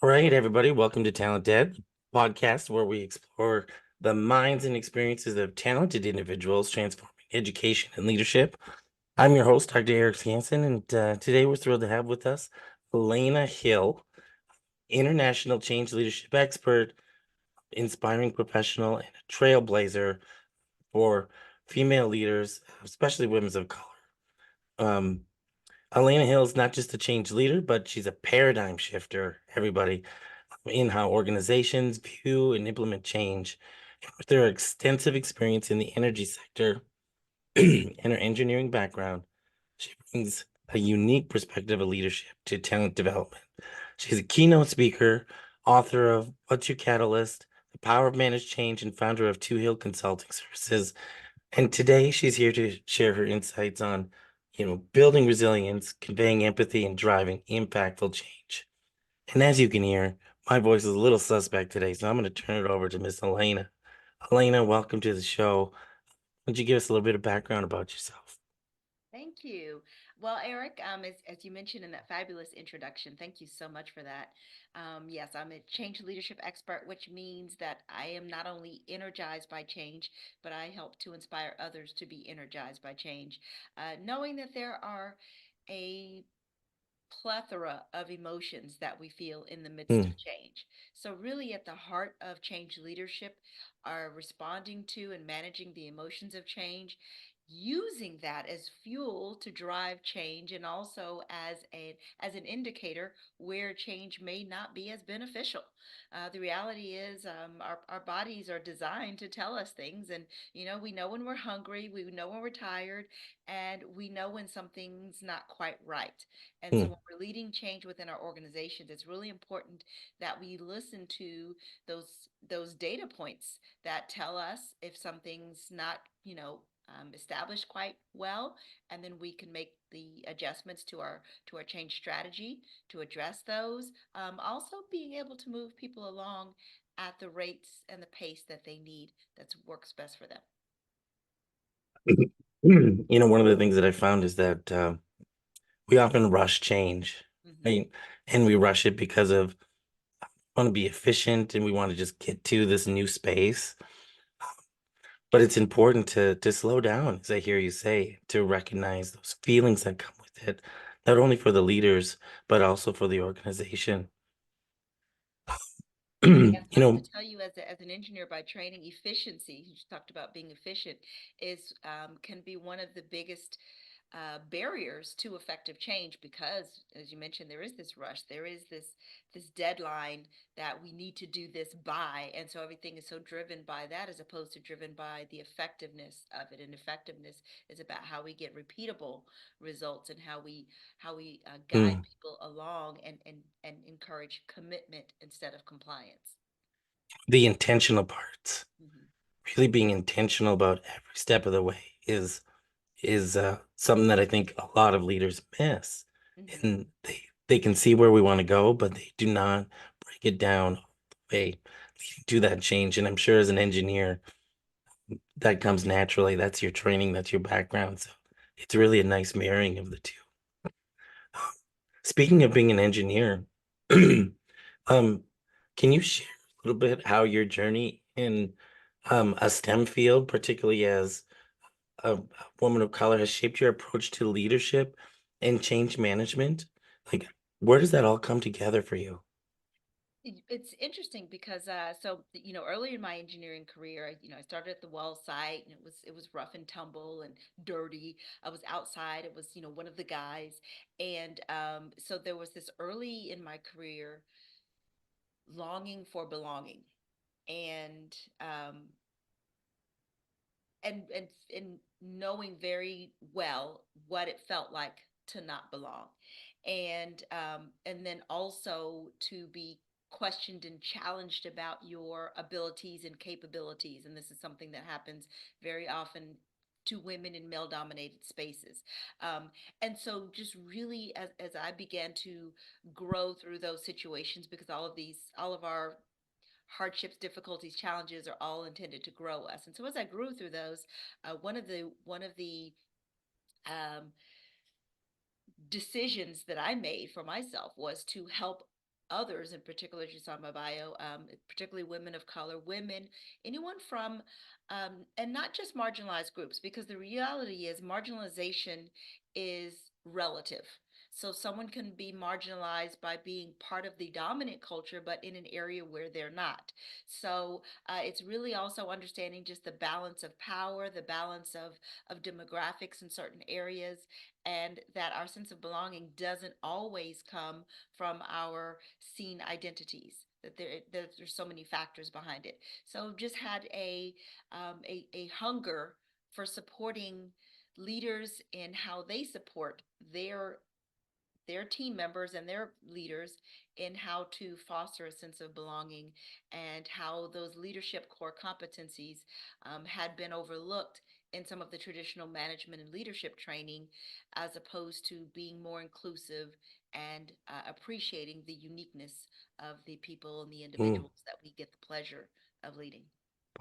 All right, everybody, welcome to TalentED podcast, where we explore the minds and experiences of talented individuals transforming education and leadership. I'm your host, Dr. Eric Skanson, and today we're thrilled to have with us Alana Hill, international change leadership expert, inspiring professional, and a trailblazer for female leaders, especially women of color. Um, Alana Hill is not just a change leader, but she's a paradigm shifter, everybody, in how organizations view and implement change. With her extensive experience in the energy sector and her engineering background, she brings a unique perspective of leadership to talent development. She's a keynote speaker, author of What's Your Catalyst, The Power of Managed Change, and founder of Two Hill Consulting Services. And today she's here to share her insights on, building resilience, conveying empathy, and driving impactful change. And as you can hear, my voice is a little suspect today, so I'm going to turn it over to Miss Alana. Alana, welcome to the show. Why don't you give us a little bit of background about yourself? Thank you. Well, Eric, as you mentioned in that fabulous introduction, thank you so much for that. Yes, I'm a change leadership expert, which means that I am not only energized by change, but I help to inspire others to be energized by change. Knowing that there are a plethora of emotions that we feel in the midst Hmm. of change. So, really, at the heart of change leadership are responding to and managing the emotions of change, using that as fuel to drive change, and also as an indicator where change may not be as beneficial. The reality is, our bodies are designed to tell us things, and we know when we're hungry, we know when we're tired, and we know when something's not quite right. And so Hmm. when we're leading change within our organizations, it's really important that we listen to those data points that tell us if something's not, established quite well, and then we can make the adjustments to our change strategy to address those. Also, being able to move people along at the rates and the pace that they need that works best for them. One of the things that I found is that we often rush change, Hmm. right? And we rush it because of want to be efficient and we want to just get to this new space. But it's important to slow down, as I hear you say, to recognize those feelings that come with it, not only for the leaders, but also for the organization. Yes, You I have to know, tell you, as an engineer by training, efficiency, you just talked about being efficient, is can be one of the biggest barriers to effective change because, as you mentioned, there is this rush, there is this deadline that we need to do this by, and so everything is so driven by that as opposed to driven by the effectiveness of it. And effectiveness is about how we get repeatable results and how we guide mm, people along and encourage commitment instead of compliance. the intentional parts, Hmm. really being intentional about every step of the way is something that I think a lot of leaders miss. Hmm. And they can see where we want to go, but they do not break it down all the way leading to that change. And I'm sure as an engineer, that comes naturally. That's your training, that's your background. So it's really a nice marrying of the two. Speaking of being an engineer, um, can you share a little bit how your journey in a STEM field, particularly as a woman of color, has shaped your approach to leadership and change management? Like, where does that all come together for you? It's interesting because early in my engineering career, I started at the well site, and it was rough and tumble and dirty. I was outside. It was one of the guys, and so there was this early in my career longing for belonging, and um, and knowing very well what it felt like to not belong, and then also to be questioned and challenged about your abilities and capabilities. And this is something that happens very often to women in male dominated spaces. And so just really as I began to grow through those situations, because all of our hardships, difficulties, challenges are all intended to grow us. And so as I grew through those, one of the um, decisions that I made for myself was to help others, in particular, as you saw in my bio, particularly women of color, women, anyone from, and not just marginalized groups, because the reality is marginalization is relative. So someone can be marginalized by being part of the dominant culture, but in an area where they're not. So it's really also understanding just the balance of power, the balance of demographics in certain areas, and that our sense of belonging doesn't always come from our seen identities. That there's so many factors behind it. So just had a hunger for supporting leaders in how they support their their team members and their leaders in how to foster a sense of belonging, and how those leadership core competencies had been overlooked in some of the traditional management and leadership training, as opposed to being more inclusive and appreciating the uniqueness of the people and the Mm, individuals that we get the pleasure of leading.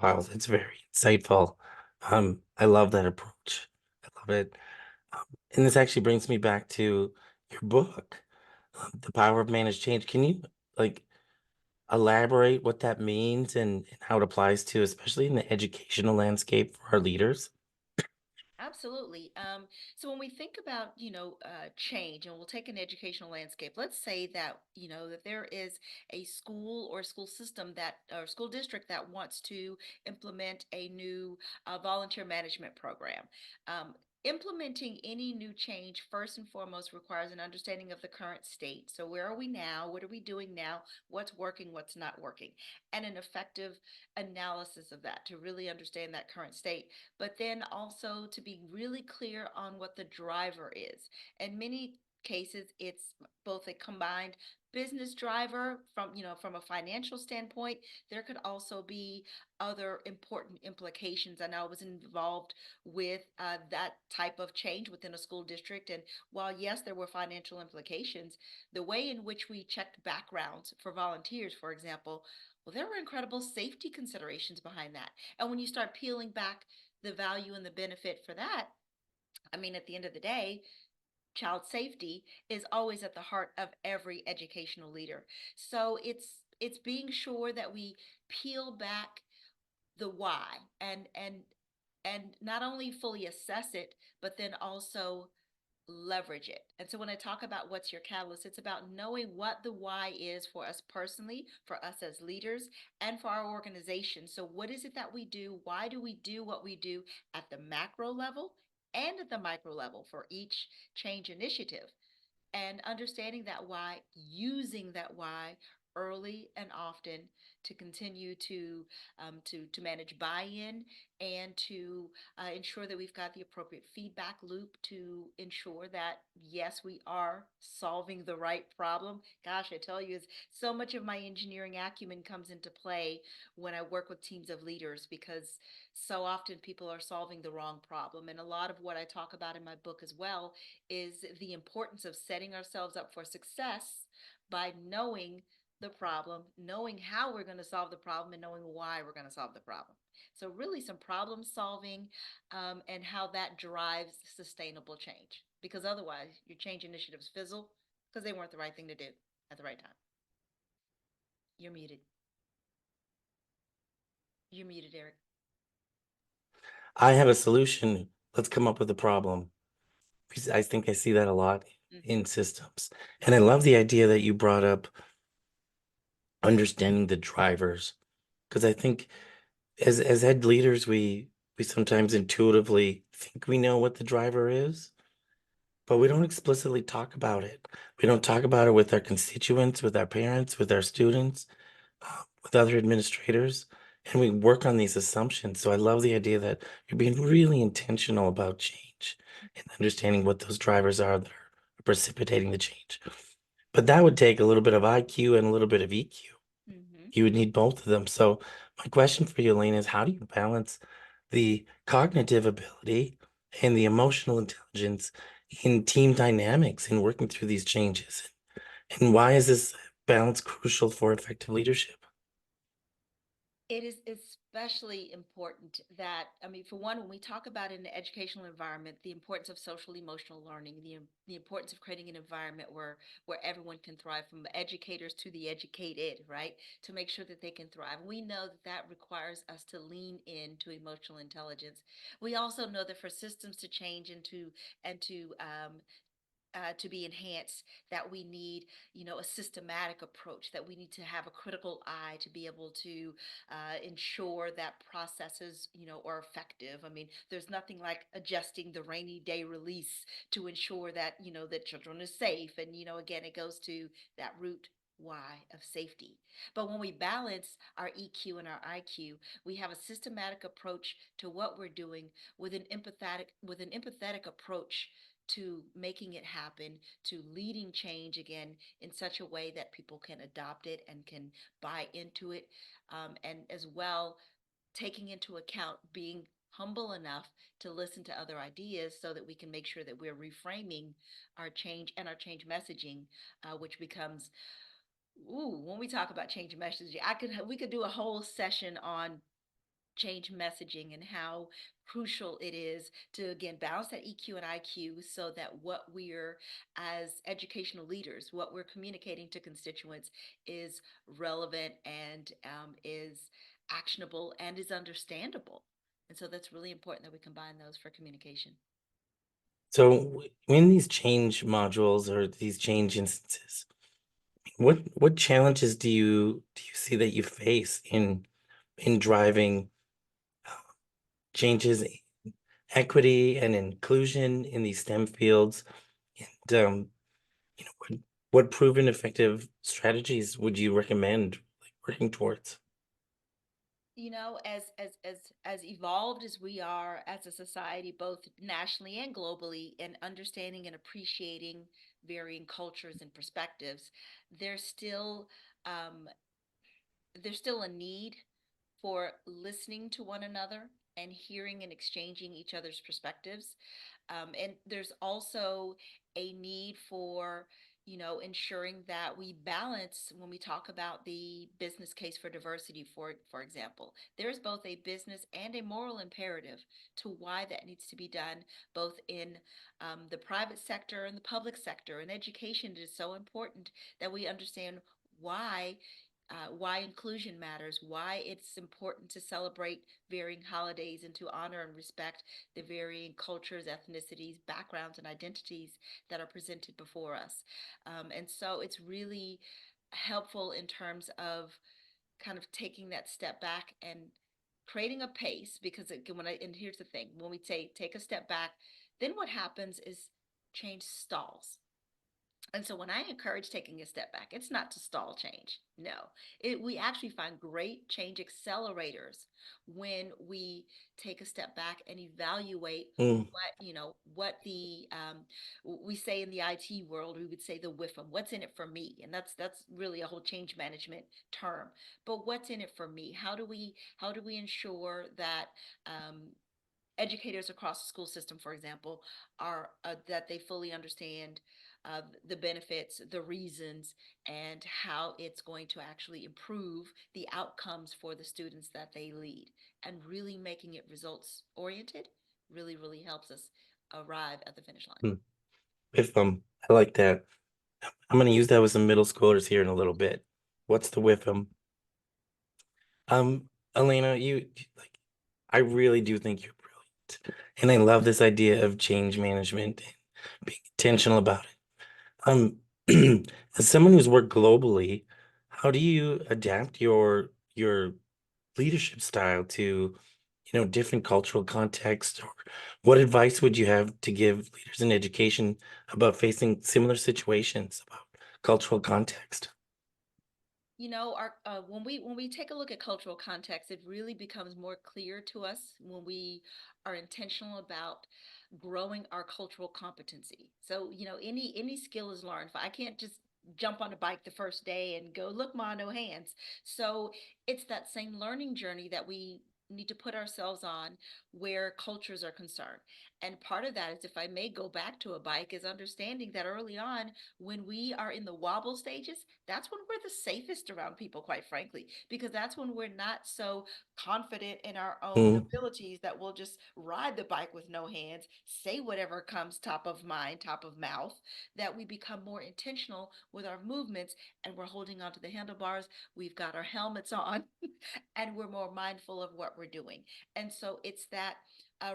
wow, that's very insightful. I love that approach. I love it. Um, and this actually brings me back to your book, The Power of Managed Change. Can you like elaborate what that means and how it applies to, especially in the educational landscape for our leaders? Absolutely. So when we think about, change, and we'll take an educational landscape, let's say that, that there is a school or school system that, or school district that wants to implement a new volunteer management program. Um, Implementing any new change, first and foremost, requires an understanding of the current state. So where are we now? What are we doing now? What's working? What's not working? And an effective analysis of that to really understand that current state, but then also to be really clear on what the driver is. In many cases, it's both a combined business driver from, from a financial standpoint. There could also be other important implications. I know I was involved with that type of change within a school district, and while yes, there were financial implications, the way in which we checked backgrounds for volunteers, for example, well, there were incredible safety considerations behind that. And when you start peeling back the value and the benefit for that, I mean, at the end of the day, child safety is always at the heart of every educational leader. So it's being sure that we peel back the why, and not only fully assess it, but then also leverage it. And so when I talk about what's your catalyst, it's about knowing what the why is for us personally, for us as leaders, and for our organization. So what is it that we do? Why do we do what we do at the macro level and at the micro level for each change initiative? And understanding that why, using that why early and often to continue to manage buy-in, and to ensure that we've got the appropriate feedback loop to ensure that yes, we are solving the right problem. Gosh, I tell you, so much of my engineering acumen comes into play when I work with teams of leaders, because so often people are solving the wrong problem. And a lot of what I talk about in my book as well is the importance of setting ourselves up for success by knowing the problem, knowing how we're going to solve the problem, and knowing why we're going to solve the problem. So, really, some problem solving, and how that drives sustainable change. Because otherwise, your change initiatives fizzle because they weren't the right thing to do at the right time. You're muted. You're muted, Eric. I have a solution. Let's come up with a problem. Because I think I see that a lot Mm-hmm. in systems. And I love the idea that you brought up understanding the drivers. Because I think as head leaders, we sometimes intuitively think we know what the driver is, but we don't explicitly talk about it. We don't talk about it with our constituents, with our parents, with our students, with other administrators. and we work on these assumptions. So I love the idea that you're being really intentional about change and understanding what those drivers are that are precipitating the change. But that would take a little bit of IQ and a little bit of EQ. Hmm. You would need both of them. So my question for you, Elaine, is how do you balance the cognitive ability and the emotional intelligence in team dynamics in working through these changes? And why is this balance crucial for effective leadership? It is especially important that, I mean, for one, when we talk about in the educational environment, the importance of social emotional learning, the importance of creating an environment where everyone can thrive, from educators to the educated, right? To make sure that they can thrive. We know that that requires us to lean into emotional intelligence. We also know that for systems to change and to be enhanced, that we need, a systematic approach, that we need to have a critical eye to be able to ensure that processes, are effective. I mean, there's nothing like adjusting the rainy day release to ensure that, that children are safe. And, again, it goes to that root why of safety. But when we balance our EQ and our IQ, we have a systematic approach to what we're doing with an empathetic approach to making it happen, to leading change again in such a way that people can adopt it and can buy into it. And as well, taking into account being humble enough to listen to other ideas so that we can make sure that we're reframing our change and our change messaging, which becomes, ooh, when we talk about change messaging, we could do a whole session on change messaging and how crucial it is to again balance that EQ and IQ so that what we're, as educational leaders, what we're communicating to constituents is relevant and is actionable and is understandable. And so that's really important that we combine those for communication. So in these change modules or these change instances, what challenges do you see that you face in driving uh, changes in equity and inclusion in these STEM fields? And what proven effective strategies would you recommend like working towards? As evolved as we are as a society, both nationally and globally, in understanding and appreciating varying cultures and perspectives, there's still um, there's still a need for listening to one another and hearing and exchanging each other's perspectives. And there's also a need for, ensuring that we balance when we talk about the business case for diversity, for example. There's both a business and a moral imperative to why that needs to be done, both in the private sector and the public sector. And education is so important that we understand why why inclusion matters, why it's important to celebrate varying holidays and to honor and respect the varying cultures, ethnicities, backgrounds, and identities that are presented before us. And so it's really helpful in terms of kind of taking that step back and creating a pace, because again, and here's the thing, when we take a step back, then what happens is change stalls. And so when I encourage taking a step back, it's not to stall change. No, we actually find great change accelerators when we take a step back and evaluate Mm. what we say in the IT world, we would say the WIFM, what's in it for me? And that's really a whole change management term. But what's in it for me? How do we ensure that educators across the school system, for example, are that they fully understand the benefits, the reasons, and how it's going to actually improve the outcomes for the students that they lead, and really making it results oriented really, really helps us arrive at the finish line. Mm. If I like that. I'm gonna use that with some middle schoolers here in a little bit. What's the with them? Elena, like I really do think you're brilliant. And I love this idea of change management and being intentional about it. As someone who's worked globally, how do you adapt your leadership style to, different cultural contexts? Or what advice would you have to give leaders in education about facing similar situations about cultural context? Our when we take a look at cultural context, it really becomes more clear to us when we are intentional about growing our cultural competency. So, any skill is learned. I can't just jump on a bike the first day and go, look, ma, no hands. So it's that same learning journey that we need to put ourselves on where cultures are concerned. And part of that is, if I may go back to a bike, is understanding that early on, when we are in the wobble stages, that's when we're the safest around people, quite frankly, because that's when we're not so confident in our own Mm, abilities that we'll just ride the bike with no hands, say whatever comes top of mind, top of mouth, that we become more intentional with our movements, and we're holding onto the handlebars, we've got our helmets on, and we're more mindful of what we're doing. And so it's that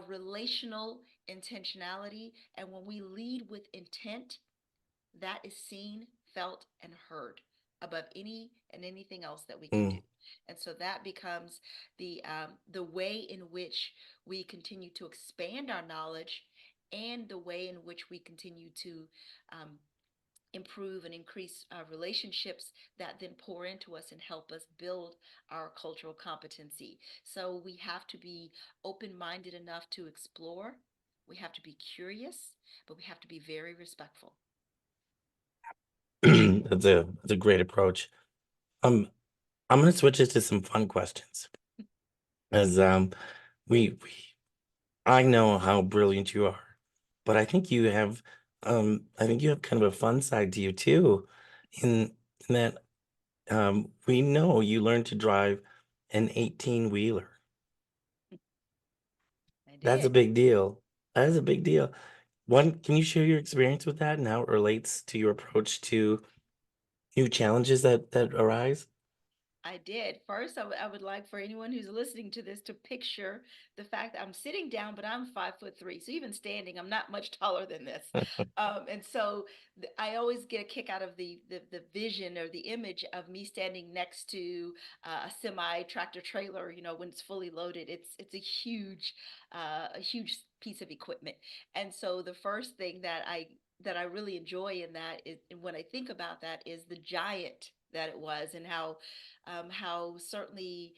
relational intentionality. And when we lead with intent, that is seen, felt, and heard above any and anything else that we can do. mm, And so that becomes the way in which we continue to expand our knowledge, and the way in which we continue to um, improve and increase relationships that then pour into us and help us build our cultural competency. So we have to be open minded enough to explore. We have to be curious, but we have to be very respectful. that's a great approach. Um, I'm gonna switch it to some fun questions. As we I know how brilliant you are, but I think you have kind of a fun side to you too, in that we know you learned to drive an 18 wheeler. I That's a did. big deal. That is a big deal. One, can you share your experience with that and how it relates to your approach to new challenges that arise? I did. First, I would like for anyone who's listening to this to picture the fact that I'm sitting down, but I'm 5'3". So even standing, I'm not much taller than this. And so I always get a kick out of the vision or the image of me standing next to a semi tractor trailer. When it's fully loaded, it's a huge piece of equipment. And so the first thing that I really enjoy in that is, and when I think about that, is the giant that it was, and how certainly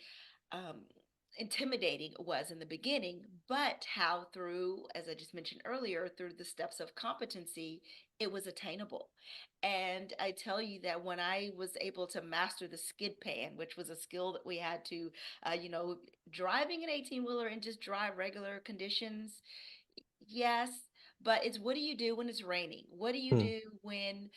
um, intimidating it was in the beginning, but how through, as I just mentioned earlier, through the steps of competency, it was attainable. And I tell you that when I was able to master the skid pan, which was a skill that we had to, driving an 18 wheeler in just dry, regular conditions, yes, but it's, what do you do when it's raining? What do you Hmm. do when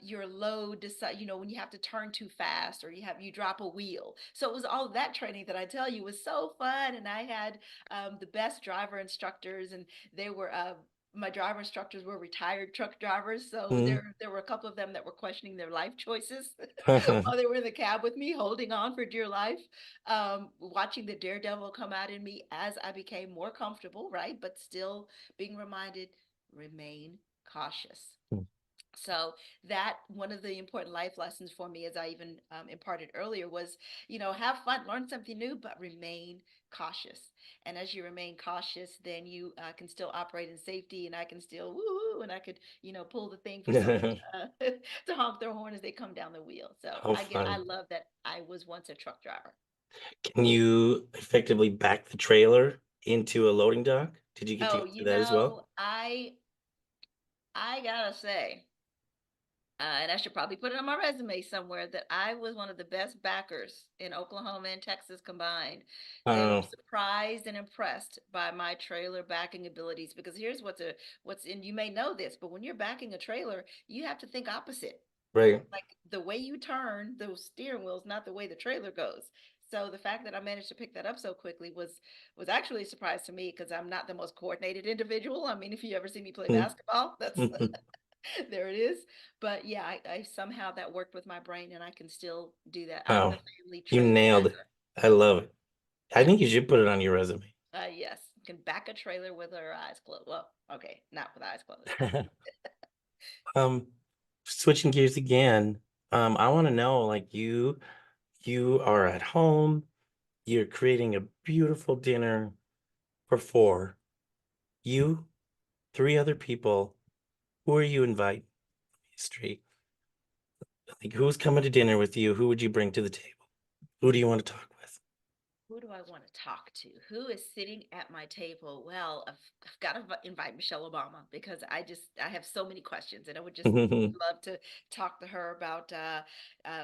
your load decide, when you have to turn too fast, or you drop a wheel? So it was all of that training that I tell you was so fun, and I had the best driver instructors, and they were my driver instructors were retired truck drivers, so Hmm. there were a couple of them that were questioning their life choices while they were in the cab with me, holding on for dear life, watching the daredevil come out in me as I became more comfortable, right? But still being reminded, remain cautious. So that one of the important life lessons for me, as I even imparted earlier, was, have fun, learn something new, but remain cautious. And as you remain cautious, then you can still operate in safety, and I can still woo, and I could, pull the thing for someone to honk their horn as they come down the wheel. So How I fun. love that I was once a truck driver. Can you effectively back the trailer into a loading dock? Did you get to Oh, do that as well? I gotta say, and I should probably put it on my resume somewhere, that I was one of the best backers in Oklahoma and Texas combined. They were Oh, surprised and impressed by my trailer backing abilities, because here's what's and you may know this, but when you're backing a trailer, you have to think opposite. right. Like, the way you turn the steering wheel is not the way the trailer goes. So the fact that I managed to pick that up so quickly was actually a surprise to me, because I'm not the most coordinated individual. I mean, if you ever see me play basketball, that's there it is. But yeah, I somehow that worked with my brain, and I can still do that. I'm the Wow, family you trailer nailed it. backer. I love it. I Yeah. think you should put it on your resume. Yes. Can back a trailer with her eyes closed. Well, okay, not with eyes closed. Um, switching gears again, I want to know, like you are at home, you're creating a beautiful dinner for four. You, three other people. Who are you inviting? History. Like, who's coming to dinner with you? Who would you bring to the table? Who do you want to talk Who do I want to talk to? Who is sitting at my table? Well, I've got to invite Michelle Obama because I have so many questions and I would just with? love to talk to her about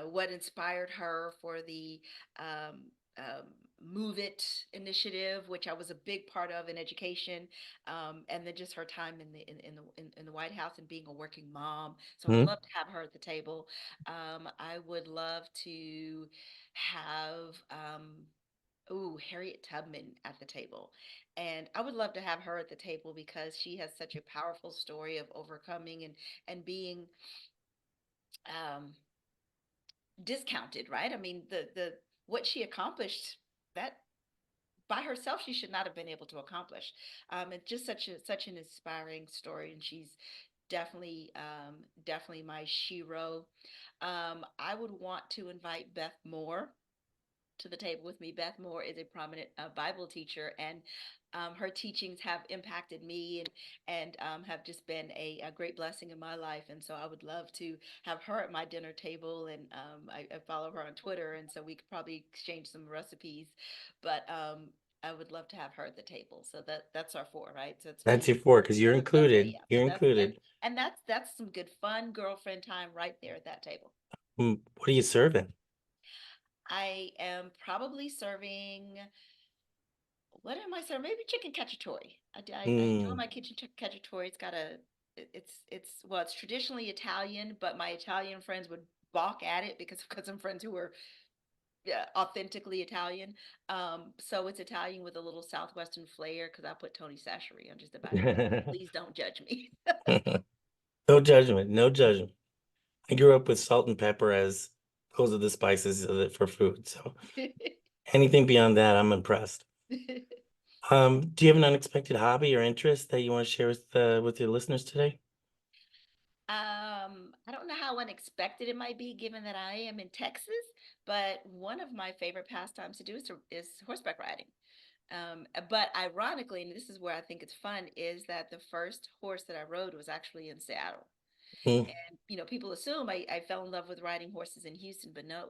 what inspired her for the um, um, Move It initiative, which I was a big part of in education, and then just her time in the White House and being a working mom. So I'd Hmm? love to have her at the table. I would love to have. Ooh, Harriet Tubman at the table. And I would love to have her at the table because she has such a powerful story of overcoming and being um, discounted, right? I mean, the what she accomplished that by herself she should not have been able to accomplish. It's just such an inspiring story, and she's definitely my shero. I would want to invite Beth Moore to the table with me. Beth Moore is a prominent Bible teacher, and her teachings have impacted me and have just been a great blessing in my life. And so I would love to have her at my dinner table. And I follow her on Twitter, and so we could probably exchange some recipes. But I would love to have her at the table. So that's our four, right? So it's That's me. your four because you're Okay, included. yeah. You're So that's included. and that's some good fun girlfriend time right there at that table. What are you serving? I am probably serving. What am I serving? Maybe chicken cacciatore. I enjoy Mm. my kitchen cacciatore. It's got a it's well, it's traditionally Italian, but my Italian friends would balk at it because I've got some friends who are, yeah, authentically Italian. So it's Italian with a little southwestern flair because I put Tony Sasheri on just about everything. Please don't judge me. No judgment. No judgment. I grew up with salt and pepper as those are the spices for food. So anything beyond that, I'm impressed. Do you have an unexpected hobby or interest that you want to share with your listeners today? I don't know how unexpected it might be given that I am in Texas, but one of my favorite pastimes to do is horseback riding. But ironically, and this is where I think it's fun, is that the first horse that I rode was actually in Seattle. Mm, And people assume I fell in love with riding horses in Houston, but no,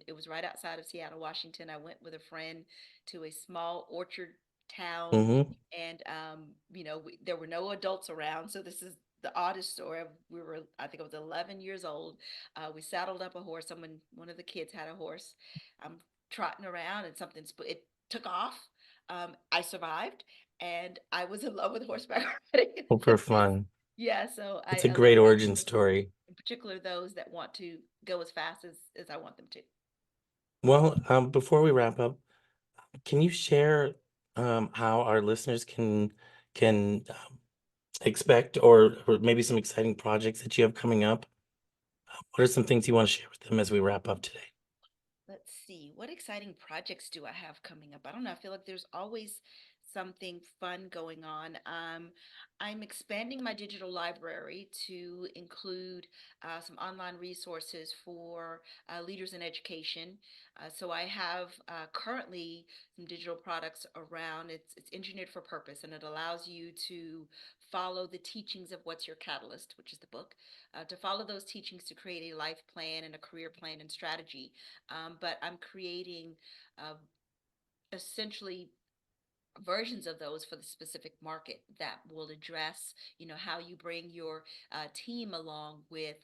it was right outside of Seattle, Washington. I went with a friend to a small orchard town, hmm. and there were no adults around. So this is the oddest story. I think I was 11 years old. We saddled up a horse. One of the kids had a horse. I'm trotting around, and it took off. I survived, and I was in love with horseback riding Hope for since then. fun. Yeah, so It's a I love great riding origin horses, story. in particular those that want to go as fast as I want them to. Well, before we wrap up, can you share how our listeners can expect or maybe some exciting projects that you have coming up? What are some things you want to share with them as we wrap up today? Let's see, what exciting projects do I have coming up? I don't know. I feel like there's always something fun going on. I'm expanding my digital library to include some online resources for leaders in education. So I have currently some digital products around. It's engineered for purpose, and it allows you to follow the teachings of What's Your Catalyst, which is the book, to follow those teachings to create a life plan and a career plan and strategy. But I'm creating uh, essentially versions of those for the specific market that will address how you bring your team along with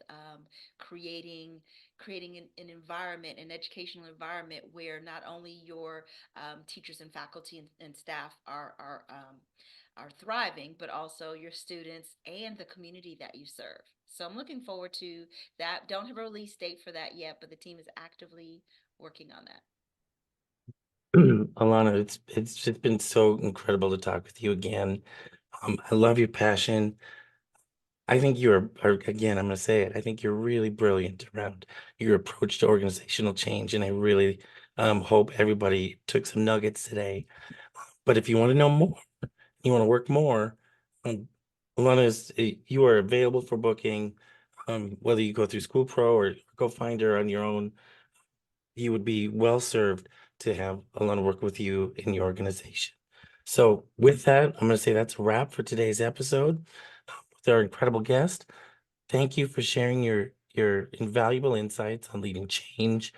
creating an environment, an educational environment where not only your teachers and faculty and staff are thriving, but also your students and the community that you serve. So I'm looking forward to that. Don't have a release date for that yet, but the team is actively working on that. Alana, it's just been so incredible to talk with you again. I love your passion. I think again, I'm going to say it. I think you're really brilliant around your approach to organizational change, and I really hope everybody took some nuggets today. But if you want to know more, you want to work more, um, you are available for booking. Whether you go through School Pro or go find her on your own, you would be well served to have Alana work with you in your organization. So with that, I'm going to say that's a wrap for today's episode with our incredible guest. Thank you for sharing your invaluable insights on leading change,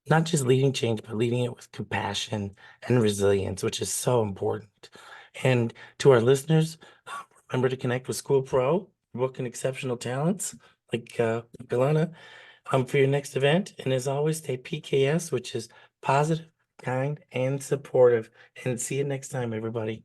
not just leading change, but leading it with compassion and resilience, which is so important. And to our listeners, remember to connect with School Pro, booking exceptional talents like Alana, for your next event. And as always, stay PKS, which is positive, kind, and supportive. And see you next time, everybody.